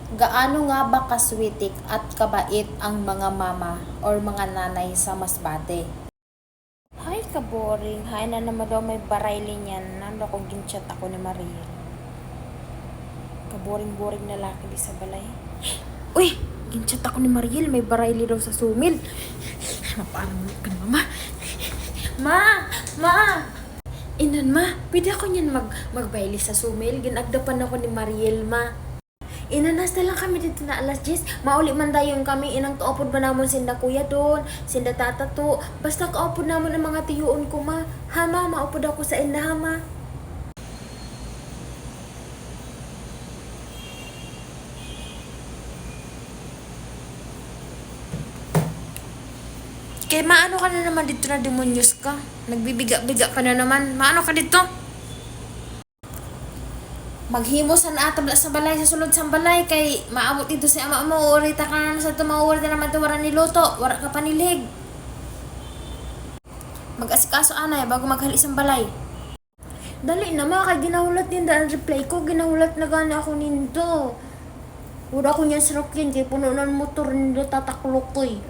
Gaano nga ba kaswitik at kabait ang mga mama or mga nanay sa Masbate? Hay ka-boring. Hay na naman daw may barayli niyan. Nando kong ginchat ako ni Maria. Kaboring-boring na laki di sa balay. Uy! Ginchat ako ni Mariel. May barayli daw sa sumil. Parang ka na, mama. Ma! Ma! Inan, ma. Pwede ako niyan magbayli sa sumil. Ginagdapan ako ni Mariel, ma. Inanas na lang kami dito na alas 10. Mauli man dayon kami. Inang kaupod ba namon sinda kuya doon? Sinda tata to. Basta kaupod namon ang mga tiyuon ko, ma. Ha, ma? Maupod ako sa inda, ha, ma? Kaya maano ka na naman dito na demonyos ka? Nagbibiga-biga ka na naman. Maano ka dito? Maghimos na ato sa balay, sa sulod sa balay. Kay maamot dito si ama mo. Urita ka na sa tumawar na naman wara niluto. Wara ka panilig. Mag-asikaso anay bago maghali sa balay. Dali na ma, kay ginahulat din daan reply ko. Ginahulat na gana ako ninto. Wala ko niyan sarokyan kay puno ng motor nila tataklok ko eh.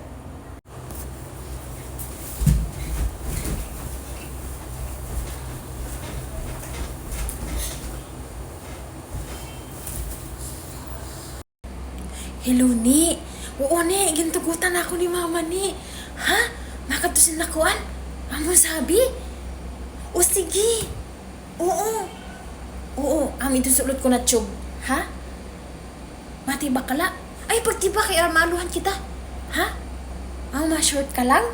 Hello ni. Oo ni, gintugutan ako ni mama ni. Ha? Makatusin na kuan? Amo sabi? O sige. Oo. Oo, amin sulod ko na tube. Ha? Mati bakala? Ay, pagtiba kay maluhan kita. Ha? Ma-short ka lang?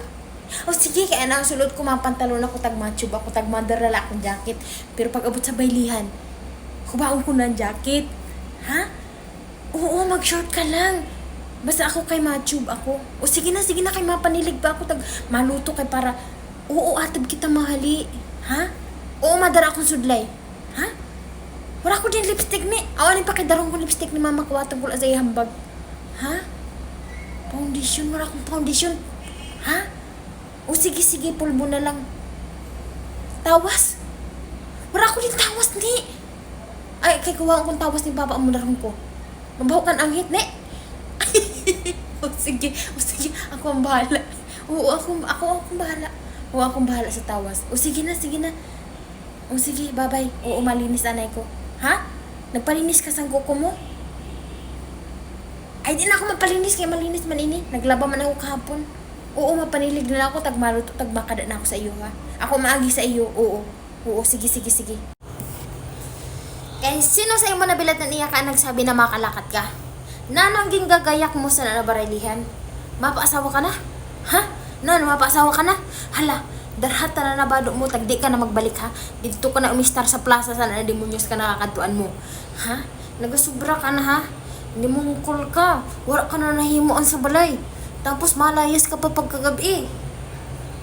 O sige, kaya na ang sulod ko mga pantalon ako tag tube ako tag mandarala akong jacket. Pero pag abot sa baylihan, kubaon ko na ang jacket. Ha? Oo, mag-short ka lang. Basta ako kay ma-tube ako. O sige na kay mapanilig ba ako tag maluto kay para oo, atab kita mahali. Ha? Oo, madara akong sudlay. Ha? Wala ko din lipstick ni. Awanin pa kay darong ko lipstick ni mama ko atong kula sa ihambag. Ha? Foundation, wala akong foundation. Ha? O sige, pulbo na lang. Tawas? Wala ko din tawas ni. Ay, kay kuha akong tawas ni baba ang darong ko. Mabahukan ang hit, ne? o sige, ako ang bahala. Oo, ako ang bahala. Oo, akong bahala sa tawas. O sige na. O sige, bye-bye. Oo, malinis anay ko. Ha? Nagpalinis ka sa kuko mo? Ay, di na ako magpalinis kaya malinis man ini. Naglaba man ako kahapon. Oo, mapanilig na ako. Tagmaluto, tagmakada na ako sa iyo, ha? Ako maagi sa iyo. Oo, sige. Eh, sino sa imo nabilat na niya ka nagsabi na makalakat ka? Nanong ging gagayak mo sa nabarilihan? Mapaasawa ka na? Ha? Mapaasawa ka na? Hala, darhata na nabado mo, tagdi ka na magbalik ha? Dito ka na umistar sa plaza sa na demonyos ka nakakatuan mo. Ha? Nagasubra ka na ha? Hindi mo mungkol ka. Wala ka na nahimuan sa balay. Tapos malayas ka pa pagkagabi.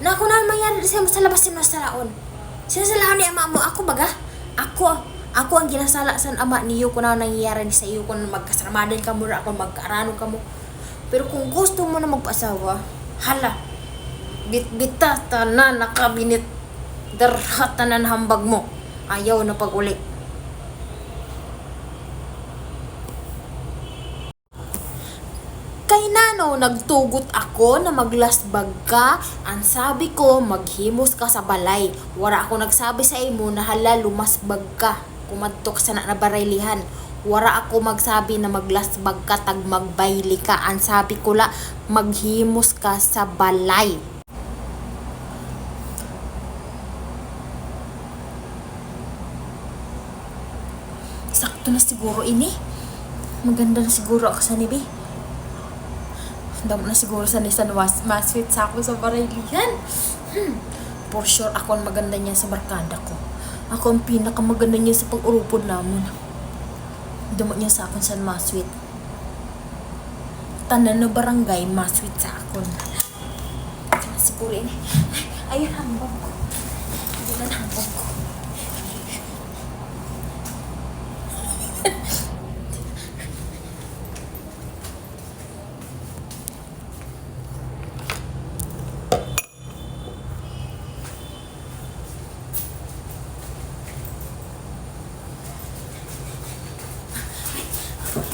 Naku na mangyari sa labas sino sa laon. Sino sa laon ni ama mo? Ako baga? Ako ang ginasala sa ama niyo kung ano nangyayari sa iyo kung magkasamadan ka mo ako magkaarano ka mo. Pero kung gusto mo na magpasawa, hala, bita tanan nakabinit darhat tanan hambag mo. Ayaw na pag-uli. Kay nano nagtugot ako na maglasbag ka, ang sabi ko maghimos ka sa balay. Wala ako nagsabi sa imo na hala lumasbag ka. Kumadtok sa nabaraylihan. Wara ako magsabi na maglasbag ka tag magbayli ka. Ang sabi ko la maghimos ka sa balay. Sakto na siguro ini. Maganda na siguro ako sa nibi. Damo na siguro sa nisan masweet sa ako sa baraylihan. For sure ako ang maganda niya sa barkada ko. Ako ang pinakamaganda niya sa pag-urupod namon. Damo niya sa akon sa masweet. Tanan na barangay masweet sa akon. Siguro ini. Ayun hambog ko. Ayun ang hambog ko.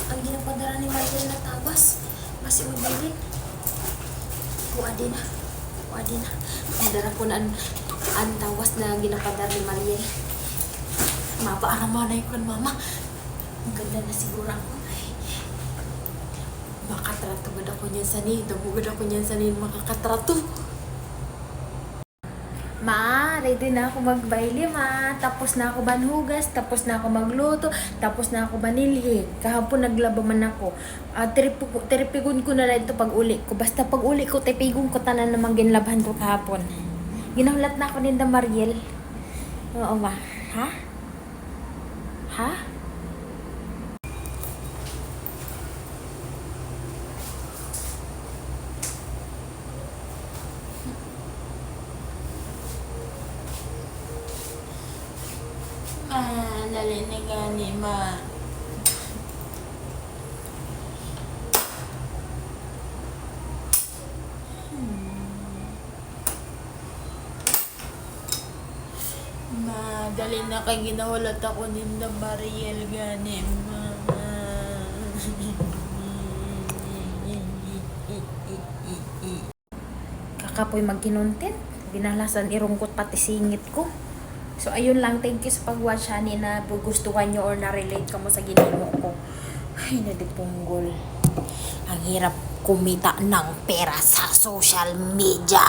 Ang ginapadara ni Mariel na tabas. Masih mabilin. Kuha din na. Kuha din na. Madara ko na ang tawas na ginapadar ni Mariel. Mapaaraman na yun, mama. Ang ganda na siguro ako. Makatrato gud ako niyan sa ni. Damo gud ako niyan sa ni makakatrato. Ma, ready na ako magbaili, ma. Tapos na ako banhugas, tapos na ako magluto, tapos na ako banilhi. Kahapon naglaba man ako. Tiripigon ko na lang ito pag uli ko. Basta pag uli ko, tipigon ko tanan namang ginlabhan ko kahapon. Ginahulat na ako ninda Mariel. Oo, ma. Ha? Ha? Dali na gani, ma. Ma, dali na kay ginawalat ako din na Mariel gani, ma. Kakapoy magkinuntin. Binalasan irungkot pati singit ko. So, ayun lang. Thank you sa pag-watch, honey, na gustuhan nyo or na-relate ka mo sa ginimo ko. Ay, nadipunggol. Ang hirap kumita ng pera sa social media.